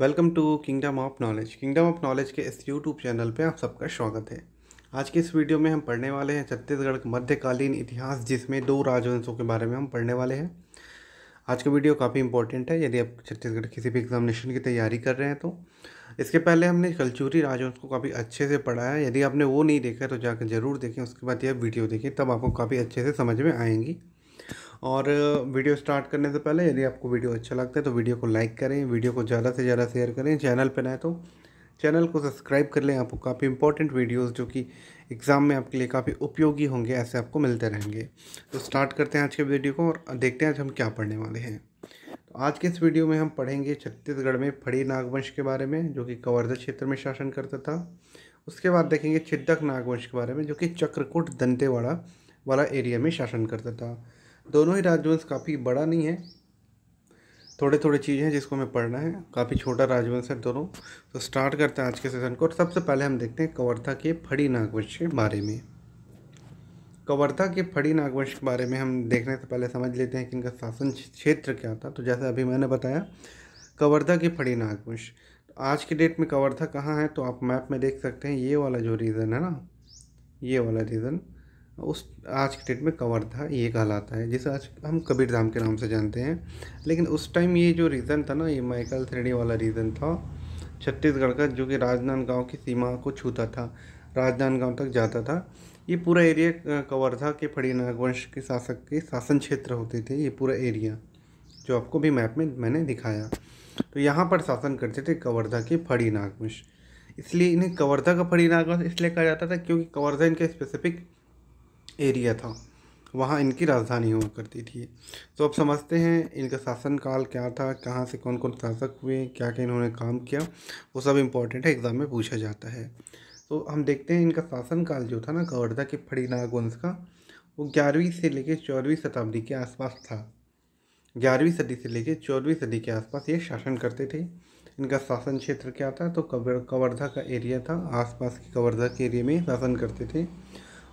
Welcome to kingdom of knowledge. Kingdom of knowledge के इस YouTube channel पे आप सबका स्वागत है। आज की इस वीडियो में हम पढ़ने वाले हैं छत्तीसगढ़ का मध्यकालीन इतिहास, जिसमें दो राजवंशों के बारे में हम पढ़ने वाले हैं। आज का वीडियो काफ़ी इंपॉर्टेंट है यदि आप छत्तीसगढ़ किसी भी एग्जामिनेशन की तैयारी कर रहे हैं तो। इसके पहले हमने कलचुरी राजवंश को काफ़ी अच्छे से पढ़ा है। यदि आपने वो नहीं देखा तो जाकर ज़रूर देखें, उसके बाद यह वीडियो देखें, तब आपको काफ़ी अच्छे से समझ में आएंगी। और वीडियो स्टार्ट करने से पहले यदि आपको वीडियो अच्छा लगता है तो वीडियो को लाइक करें, वीडियो को ज़्यादा से ज़्यादा शेयर करें। चैनल पर नए तो चैनल को सब्सक्राइब कर लें। आपको काफ़ी इंपॉर्टेंट वीडियोस जो कि एग्ज़ाम में आपके लिए काफ़ी उपयोगी होंगे, ऐसे आपको मिलते रहेंगे। तो स्टार्ट करते हैं आज के वीडियो को और देखते हैं आज हम क्या पढ़ने वाले हैं। तो आज के इस वीडियो में हम पढ़ेंगे छत्तीसगढ़ में फड़ी नागवंश के बारे में, जो कि कवर्धा क्षेत्र में शासन करता था। उसके बाद देखेंगे छिद्दक नागवंश के बारे में, जो कि चक्रकूट दंतेवाड़ा वाला एरिया में शासन करता था। दोनों ही राजवंश काफ़ी बड़ा नहीं है, थोड़े थोड़े चीज़ें हैं जिसको हमें पढ़ना है। काफ़ी छोटा राजवंश है दोनों। तो स्टार्ट करते हैं आज के सेशन को और सबसे पहले हम देखते हैं कवर्धा के फड़ी नागवंश के बारे में। कवर्धा के फड़ी नागवंश के बारे में हम देखने से पहले समझ लेते हैं कि इनका शासन क्षेत्र क्या था। तो जैसे अभी मैंने बताया, कवर्धा के फड़ी नागवंश। तो आज के डेट में कवर्धा कहाँ है तो आप मैप में देख सकते हैं, ये वाला जो रीजन है ना, ये वाला रीजन उस आज के डेट में कवर्धा ये कहलाता है, जिसे आज हम कबीरधाम के नाम से जानते हैं। लेकिन उस टाइम ये जो रीजन था ना, ये माइकल श्रेणी वाला रीजन था छत्तीसगढ़ का, जो कि राजनांदगांव की सीमा को छूता था, राजनांदगांव तक जाता था। ये पूरा एरिया कवर्धा के फड़ी नागवंश के शासक के शासन क्षेत्र होते थे। ये पूरा एरिया जो आपको भी मैप में मैंने दिखाया, तो यहाँ पर शासन करते थे कवर्धा के फड़ी नागवंश। इसलिए इन्हें कवर्धा का फड़ी नागवंश इसलिए कहा जाता था क्योंकि कवर्धा इनका स्पेसिफिक एरिया था, वहाँ इनकी राजधानी हुआ करती थी। तो अब समझते हैं इनका शासनकाल क्या था, कहाँ से कौन कौन शासक हुए, क्या क्या इन्होंने काम किया, वो सब इम्पोर्टेंट है, एग्ज़ाम में पूछा जाता है। तो हम देखते हैं इनका शासनकाल जो था ना कवर्धा के फड़ी नागवंश का, वो 11वीं से लेकर 14वीं शताब्दी के आसपास था। 11वीं सदी से लेकर 14वीं सदी के आसपास ये शासन करते थे। इनका शासन क्षेत्र क्या था तो कवर्धा का एरिया था, आसपास के कवर्धा के एरिया में शासन करते थे।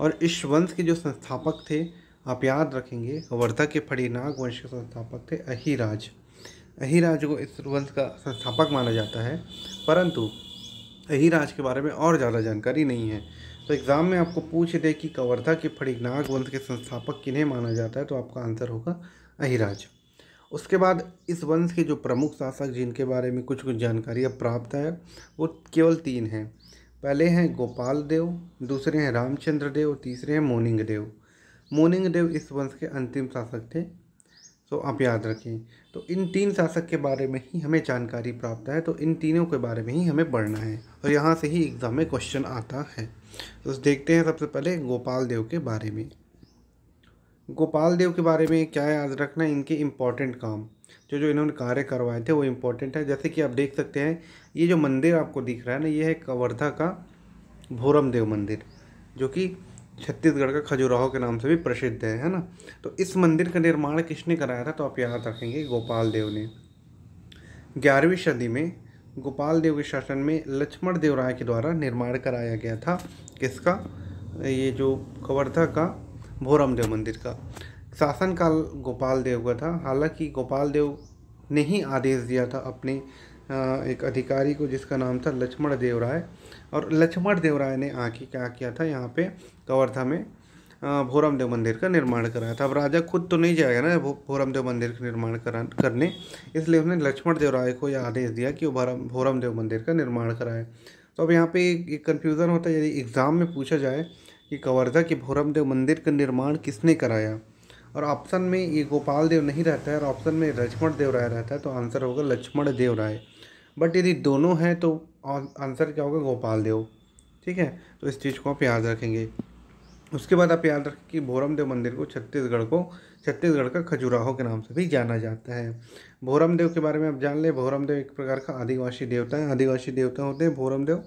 और इस वंश के जो संस्थापक थे, आप याद रखेंगे, कवर्धा के फड़ी नाग वंश के संस्थापक थे अहिराज। अहिराज को इस वंश का संस्थापक माना जाता है, परंतु अहिराज के बारे में और ज़्यादा जानकारी नहीं है। तो एग्ज़ाम में आपको पूछ दे कि कवर्धा के फड़ी नाग वंश के संस्थापक किन्हें माना जाता है, तो आपका आंसर होगा अहिराज। उसके बाद इस वंश के जो प्रमुख शासक जिनके बारे में कुछ कुछ जानकारी अब प्राप्त है, वो केवल 3 हैं। पहले हैं गोपाल देव, दूसरे हैं रामचंद्र देव, तीसरे हैं मोनिंग देव। मोनिंग देव इस वंश के अंतिम शासक थे, तो आप याद रखें। तो इन 3 शासक के बारे में ही हमें जानकारी प्राप्त है, तो इन तीनों के बारे में ही हमें पढ़ना है और यहाँ से ही एग्ज़ाम में क्वेश्चन आता है। तो देखते हैं सबसे पहले गोपाल देव के बारे में। गोपाल देव के बारे में क्या याद रखना है, इनके इम्पोर्टेंट काम जो जो इन्होंने कार्य करवाए थे वो इम्पोर्टेंट है। जैसे कि आप देख सकते हैं, ये जो मंदिर आपको दिख रहा है ना, ये है कवर्धा का भोरम देव मंदिर, जो कि छत्तीसगढ़ का खजुराहो के नाम से भी प्रसिद्ध है ना। तो इस मंदिर का निर्माण किसने कराया था तो आप याद रखेंगे, गोपाल देव ने। 11वीं सदी में गोपाल देव के शासन में लक्ष्मण देव राय के द्वारा निर्माण कराया गया था। किसका? ये जो कवर्धा का भोरम देव मंदिर का। शासनकाल गोपाल देव का था। हालांकि गोपाल देव ने ही आदेश दिया था अपने एक अधिकारी को, जिसका नाम था लक्ष्मण देव राय। और लक्ष्मण देव राय ने आके क्या किया था, यहाँ पे कवर्धा में भोरम देव मंदिर का निर्माण कराया था। अब राजा खुद तो नहीं जाएगा ना भोरम देव मंदिर का निर्माण करने, इसलिए उसने लक्ष्मण देव राय को यह आदेश दिया कि वो भोरम देव मंदिर का निर्माण कराए। तो अब यहाँ पे एक कन्फ्यूज़न होता है, यदि एग्ज़ाम में पूछा जाए कि कवर्धा के भोरम देव मंदिर का निर्माण किसने कराया, और ऑप्शन में ये गोपाल देव नहीं रहता है और ऑप्शन में लक्ष्मण देव राय रहता है, तो आंसर होगा लक्ष्मण देव राय। बट यदि दोनों हैं तो आंसर क्या होगा, गोपाल देव। ठीक है, तो इस चीज़ को आप याद रखेंगे। उसके बाद आप याद रखें कि भोरम देव मंदिर को छत्तीसगढ़ का खजुराहो के नाम से भी जाना जाता है। भोरम देव के बारे में आप जान लें, भोरम देव एक प्रकार का आदिवासी देवता है, आदिवासी देवता होते हैं भोरम देव।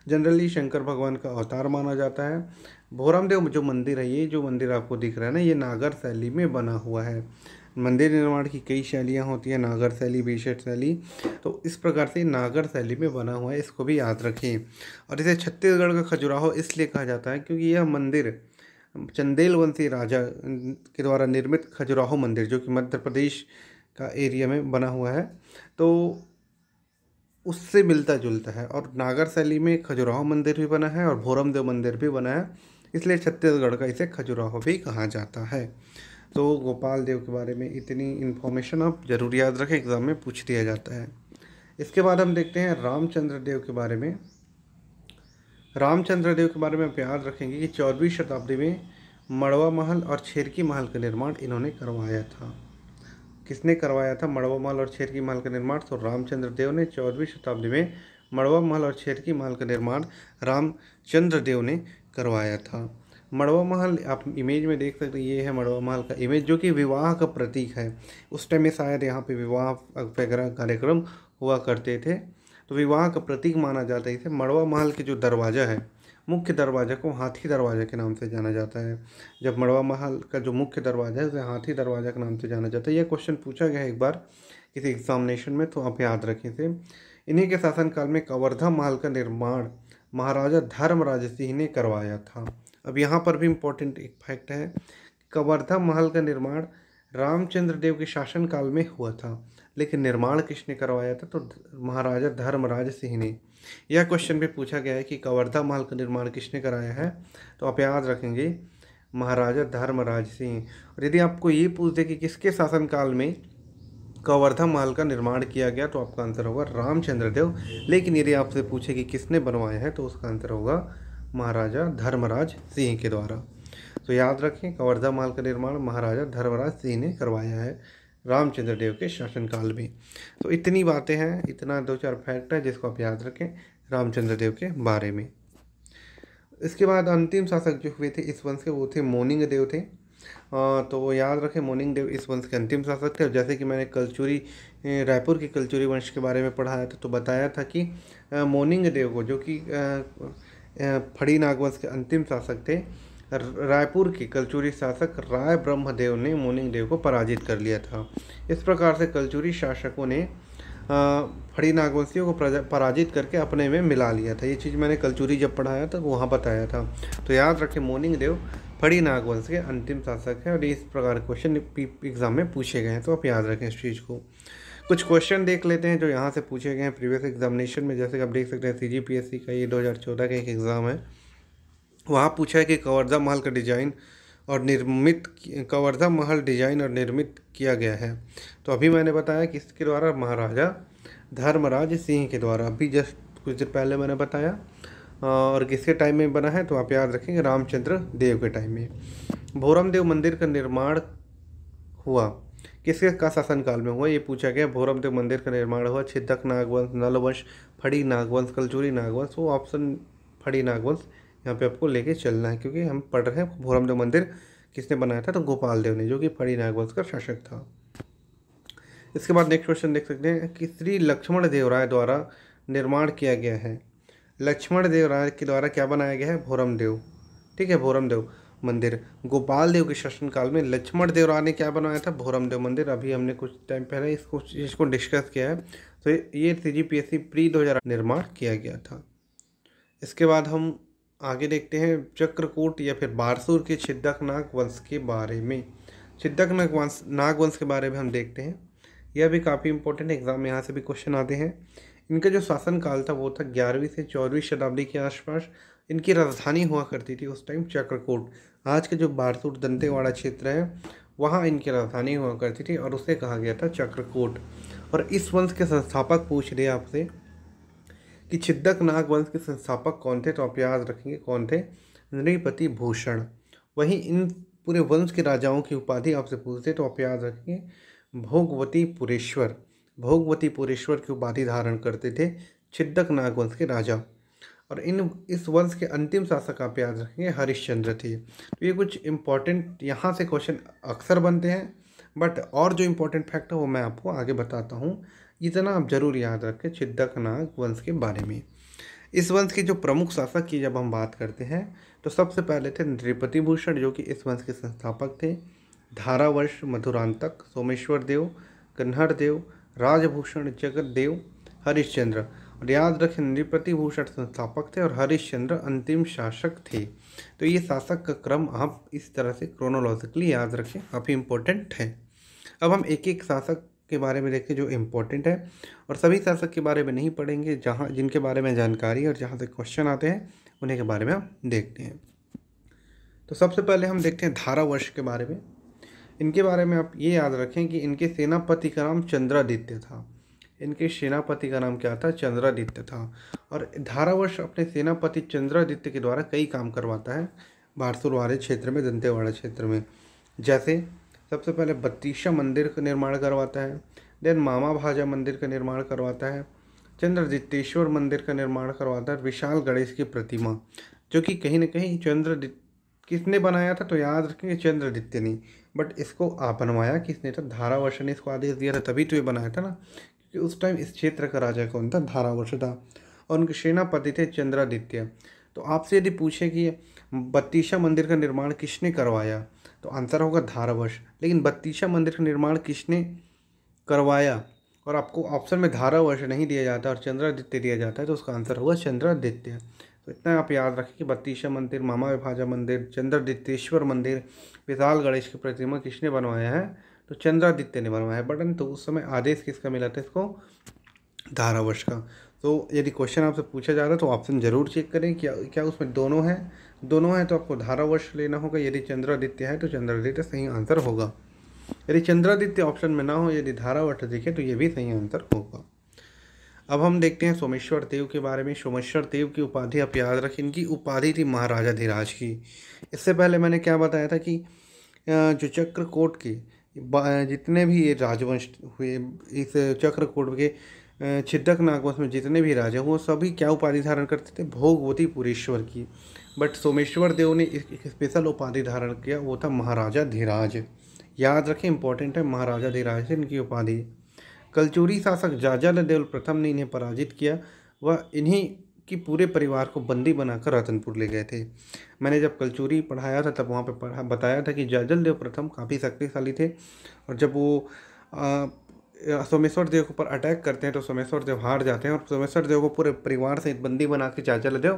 जनरली शंकर भगवान का अवतार माना जाता है। भोरम देव जो मंदिर है, ये जो मंदिर आपको दिख रहा है ना, ये नागर शैली में बना हुआ है। मंदिर निर्माण की कई शैलियाँ होती हैं, नागर शैली, बेशट शैली, तो इस प्रकार से नागर शैली में बना हुआ है, इसको भी याद रखें। और इसे छत्तीसगढ़ का खजुराहो इसलिए कहा जाता है क्योंकि यह मंदिर चंदेल वंशी राजा के द्वारा निर्मित खजुराहो मंदिर, जो कि मध्य प्रदेश का एरिया में बना हुआ है। तो उससे मिलता जुलता है। और नागर शैली में खजुराहो मंदिर भी बना है और भोरमदेव मंदिर भी बना है, इसलिए छत्तीसगढ़ का इसे खजुराहो भी कहा जाता है। तो गोपाल देव के बारे में इतनी इन्फॉर्मेशन आप जरूर याद रखें, एग्ज़ाम में पूछ दिया जाता है। इसके बाद हम देखते हैं रामचंद्र देव के बारे में। रामचंद्र देव के बारे में आप याद रखेंगे कि 14वीं शताब्दी में मड़वा महल और छेरकी महल का निर्माण इन्होंने करवाया था। किसने करवाया था मड़वा महल और छेरकी महल का निर्माण? तो रामचंद्र देव ने 14वीं शताब्दी में मड़वा महल और छेरकी महल का निर्माण रामचंद्र देव ने करवाया था। मड़वा महल आप इमेज में देख सकते हैं, ये है मड़वा महल का इमेज, जो कि विवाह का प्रतीक है। उस टाइम में शायद यहाँ पे विवाह वगैरह कार्यक्रम हुआ करते थे, तो विवाह का प्रतीक माना जाता है इसे। मड़वा महल के जो दरवाज़ा है, मुख्य दरवाज़ा को हाथी दरवाज़ा के नाम से जाना जाता है। जब मड़वा महल का जो मुख्य दरवाज़ा है उसे हाथी दरवाज़ा के नाम से जाना जाता है। यह क्वेश्चन पूछा गया है एक बार किसी एग्जामिनेशन में, तो आप याद रखें इसे। इन्हीं के शासनकाल में कवर्धा महल का निर्माण महाराजा धर्मराज सिंह ने करवाया था। अब यहाँ पर भी इम्पोर्टेंट एक फैक्ट है, कवर्धा महल का निर्माण रामचंद्र देव के शासनकाल में हुआ था, लेकिन निर्माण किसने करवाया था? तो महाराजा धर्मराज सिंह ने। यह क्वेश्चन भी पूछा गया है कि कवर्धा महल का निर्माण किसने कराया है, तो आप याद रखेंगे महाराजा धर्मराज सिंह। और यदि आपको ये पूछ दे कि किसके शासनकाल में कवर्धा महल का निर्माण किया गया, तो आपका आंसर होगा रामचंद्र देव। लेकिन यदि आपसे पूछे कि किसने बनवाया है, तो उसका आंसर होगा महाराजा धर्मराज सिंह के द्वारा। तो याद रखें, कवर्धा महल का निर्माण महाराजा धर्मराज सिंह ने करवाया है रामचंद्र देव के शासनकाल में। तो इतनी बातें हैं, इतना 2-4 फैक्ट है जिसको आप याद रखें रामचंद्र देव के बारे में। इसके बाद अंतिम शासक जो हुए थे इस वंश के, वो थे मोनिंग देव थे। तो याद रखें मोनिंग देव इस वंश के अंतिम शासक थे। जैसे कि मैंने कलचुरी रायपुर की कलचुरी वंश के बारे में पढ़ाया था, तो बताया था कि मोनिंग देव को, जो कि फड़ी नागवंश के अंतिम शासक थे, रायपुर के कलचुरी शासक राय ब्रह्मदेव ने मोनिंग देव को पराजित कर लिया था। इस प्रकार से कलचुरी शासकों ने फड़ी नागवंशियों को पराजित करके अपने में मिला लिया था। ये चीज़ मैंने कलचुरी जब पढ़ाया था वहाँ बताया था। तो याद रखें मोनिंग देव फड़ी नागवंश के अंतिम शासक हैं, और इस प्रकार क्वेश्चन एग्जाम में पूछे गए हैं, तो आप याद रखें इस चीज़ को। कुछ क्वेश्चन देख लेते हैं जो यहाँ से पूछे गए हैं प्रीवियस एग्जामिनेशन में। जैसे कि आप देख सकते हैं CGPSC का ये 2014 का एक एग्ज़ाम है, वहाँ पूछा है कि कवर्धा महल का डिजाइन और निर्मित कवर्धा महल डिजाइन और निर्मित किया गया है। तो अभी मैंने बताया कि इसके द्वारा महाराजा धर्मराज सिंह के द्वारा, अभी जस्ट कुछ देर पहले मैंने बताया। और किसके टाइम में बना है, तो आप याद रखेंगे रामचंद्र देव के टाइम में। भोरमदेव मंदिर का निर्माण हुआ किसके का शासनकाल में हुआ, ये पूछा गया। भोरमदेव मंदिर का निर्माण हुआ छिदक नागवंश, नलवंश, फड़ी नागवंश, कलचुरी नागवंश। वो ऑप्शन फड़ी नागवंश यहाँ पे आपको लेके चलना है, क्योंकि हम पढ़ रहे हैं भोरमदेव मंदिर किसने बनाया था, तो गोपाल देव ने, जो कि फड़ी नागवंश का शासक था। इसके बाद नेक्स्ट क्वेश्चन देख सकते हैं कि श्री लक्ष्मण देव राय द्वारा निर्माण किया गया है। लक्ष्मण देव राय के द्वारा क्या बनाया गया है? भोरमदेव, ठीक है, भोरमदेव मंदिर। गोपाल देव के शासनकाल में लक्ष्मण देव राय ने क्या बनाया था? भोरमदेव मंदिर। अभी हमने कुछ टाइम पहले इसको डिस्कस किया है। तो ये CGPSC प्री 2000 निर्माण किया गया था। इसके बाद हम आगे देखते हैं चक्रकूट या फिर बारसूर के छिदक नाग वंश के बारे में। छिदक नाग वंश के बारे में हम देखते हैं। यह भी काफ़ी इंपॉर्टेंट एग्जाम में यहाँ से भी क्वेश्चन आते हैं। इनका जो शासनकाल था वो था 11वीं से 14वीं शताब्दी के आसपास। इनकी राजधानी हुआ करती थी उस टाइम चक्रकूट। आज के जो बारसूर दंतेवाड़ा क्षेत्र है वहाँ इनकी राजधानी हुआ करती थी, और उसे कहा गया था चक्रकूट। और इस वंश के संस्थापक पूछ रहे आपसे कि छिदक नाग वंश के संस्थापक कौन थे, तो आप याद रखेंगे कौन थे? नृपति भूषण। वहीं इन पूरे वंश के राजाओं की उपाधि आपसे पूछते तो आप याद रखेंगे भोगवतीपुरेश्वर। भोगवतीपुरेश्वर की उपाधि धारण करते थे छिदक नाग वंश के राजा। और इस वंश के अंतिम शासक आप याद रखेंगे हरिश्चंद्र थे। तो ये कुछ इंपॉर्टेंट यहाँ से क्वेश्चन अक्सर बनते हैं, बट और जो इम्पोर्टेंट फैक्ट है वो मैं आपको आगे बताता हूँ। इतना आप जरूर याद रखें छिदक नाग वंश के बारे में। इस वंश के जो प्रमुख शासक की जब हम बात करते हैं तो सबसे पहले थे नृपति भूषण, जो कि इस वंश के संस्थापक थे। धारावर्ष, मधुरांतक, सोमेश्वर देव, कन्हर देव, राजभूषण, जगत देव, हरिश्चंद्र। और याद रखें नृपति भूषण संस्थापक थे और हरिश्चंद्र अंतिम शासक थे। तो ये शासक का क्रम आप इस तरह से क्रोनोलॉजिकली याद रखें, काफ़ी इंपॉर्टेंट है। अब हम एक एक शासक के बारे में देखते हैं जो इम्पोर्टेंट है, और सभी शासक के बारे में नहीं पढ़ेंगे, जहाँ जिनके बारे में जानकारी है और जहाँ से क्वेश्चन आते हैं उन्हीं के बारे में हम देखते हैं। तो सबसे पहले हम देखते हैं धारावर्ष के बारे में। इनके बारे में आप ये याद रखें कि इनके सेनापति का नाम चंद्रादित्य था। इनके सेनापति का नाम क्या था? चंद्रादित्य था। और धारावर्ष अपने सेनापति चंद्रादित्य के द्वारा कई काम करवाता है बारसूर वाले क्षेत्र में, दंतेवाड़ा क्षेत्र में। जैसे सबसे पहले बत्तीसा मंदिर का निर्माण करवाता है, देन मामा भाजा मंदिर का निर्माण करवाता है, चंद्रदित्तेश्वर मंदिर का निर्माण करवाता है, विशाल गणेश की प्रतिमा, जो कि कहीं ना कहीं किसने बनाया था? तो याद रखेंगे चंद्रदित्य ने, बट इसको आप बनवाया किसने था? धारावर्ष ने इसको आदेश दिया था, तभी तो ये बनाया था ना, क्योंकि उस टाइम इस क्षेत्र का राजा कौन था? धारावर्ष था, और उनके सेनापति थे चंद्रादित्य। तो आपसे यदि पूछे कि बत्तीसा मंदिर का निर्माण किसने करवाया, तो आंसर होगा धारावर्ष। लेकिन बत्तीसा मंदिर का निर्माण किसने करवाया और आपको ऑप्शन में धारावर्ष नहीं दिया जाता और चंद्रादित्य दिया जाता है, तो उसका आंसर होगा चंद्रादित्य। तो इतना आप याद रखें कि बत्तीसा मंदिर, मामा भाजा मंदिर, चंद्रदित्तेश्वर मंदिर, विशाल गणेश की प्रतिमा किसने बनवाया है? तो चंद्रादित्य ने बनवाया है। बटन तो उस समय आदेश किसका मिला था इसको? धारावर्ष का। तो यदि क्वेश्चन आपसे पूछा जा रहा है तो ऑप्शन जरूर चेक करें क्या उसमें दोनों है तो आपको धारावर्ष लेना होगा। यदि चंद्रादित्य है तो चंद्रादित्य सही आंसर होगा। यदि चंद्रादित्य ऑप्शन में ना हो, यदि धारावर्ष दिखे तो ये भी सही आंसर होगा। अब हम देखते हैं सोमेश्वर देव के बारे में। सोमेश्वर देव की उपाधि आप याद रखें, इनकी उपाधि थी महाराजाधिराज की। इससे पहले मैंने क्या बताया था कि जो चक्रकोट के जितने भी ये राजवंश हुए, इस चक्रकोट के छिद्रक नागवंश में जितने भी राजा वो सभी क्या उपाधि धारण करते थे? भोगवती पुरेश्वर की। बट सोमेश्वर देव ने एक स्पेशल उपाधि धारण किया, वो था महाराजाधिराज। याद रखें, इंपॉर्टेंट है, महाराजाधिराज है इनकी उपाधि। कलचुरी शासक जाजलदेव प्रथम ने इन्हें पराजित किया। वह इन्हीं की पूरे परिवार को बंदी बनाकर रतनपुर ले गए थे। मैंने जब कलचुरी पढ़ाया था तब वहाँ पे बताया था कि जाजलदेव प्रथम काफ़ी शक्तिशाली थे, और जब वो सोमेश्वर देव के ऊपर अटैक करते हैं तो सोमेश्वर देव हार जाते हैं, और सोमेश्वर देव को पूरे परिवार सहित बंदी बना के जाजलदेव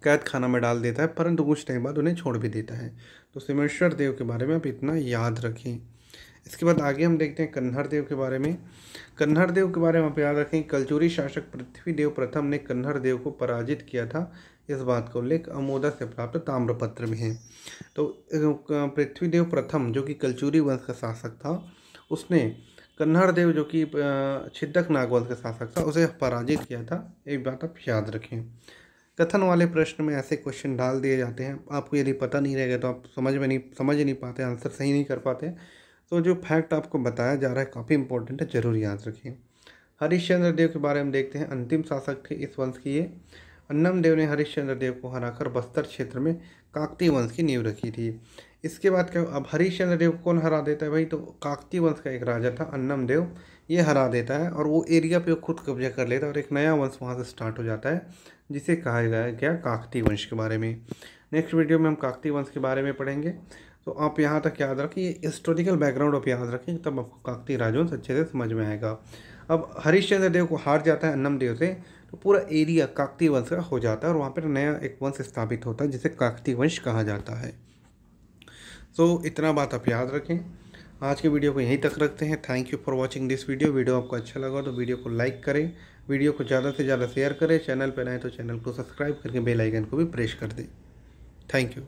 कैद खाना में डाल देता है, परंतु कुछ टाइम बाद उन्हें छोड़ भी देता है। तो सोमेश्वर देव के बारे में आप इतना याद रखें। इसके बाद आगे हम देखते हैं कन्हर देव के बारे में। कन्हर देव के बारे में आप याद रखें, कलचुरी शासक पृथ्वीदेव प्रथम ने कन्हर देव को पराजित किया था। इस बात का उल्लेख अमोदा से प्राप्त ताम्रपत्र में है। तो पृथ्वीदेव प्रथम जो कि कलचुरी वंश का शासक था, उसने कन्हर देव जो कि छिद्रक नागवंश का शासक था उसे पराजित किया था। एक बात आप याद रखें। कथन वाले प्रश्न में ऐसे क्वेश्चन डाल दिए जाते हैं, आपको यदि पता नहीं रहेगा तो आप समझ नहीं पाते, आंसर सही नहीं कर पाते। तो जो फैक्ट आपको बताया जा रहा है काफ़ी इंपॉर्टेंट है, जरूर याद रखिए। हरिश्चंद्र देव के बारे में देखते हैं। अंतिम शासक थे इस वंश की ये। अन्नम देव ने हरिश्चंद्र देव को हराकर बस्तर क्षेत्र में काकतीय वंश की नींव रखी थी। इसके बाद क्या, अब हरिश्चंद्र देव को कौन हरा देता है भाई? तो काकतीय वंश का एक राजा था अन्नम देव, ये हरा देता है और वो एरिया पे खुद कब्जा कर लेता है और एक नया वंश वहाँ से स्टार्ट हो जाता है, जिसे कहा गया काकतीय वंश के बारे में। नेक्स्ट वीडियो में हम काकतीय वंश के बारे में पढ़ेंगे। तो आप यहाँ तक याद रखें, ये हिस्टोरिकल बैकग्राउंड आप याद रखें, तब आपको काकतीय राजवंश अच्छे से समझ में आएगा। अब हरिश्चंद्र देव को हार जाता है अन्नम देव से, तो पूरा एरिया काकतीय वंश का हो जाता है और वहाँ पर नया एक वंश स्थापित होता है जिसे काकतीय वंश कहा जाता है। तो इतना बात आप याद रखें। आज के वीडियो को यहीं तक रखते हैं। Thank you for watching this video आपको अच्छा लगा तो वीडियो को लाइक करें, वीडियो को ज़्यादा से ज़्यादा शेयर करें, चैनल पर आए तो चैनल को सब्सक्राइब करके बेल आइकन को भी प्रेस कर दें। Thank you.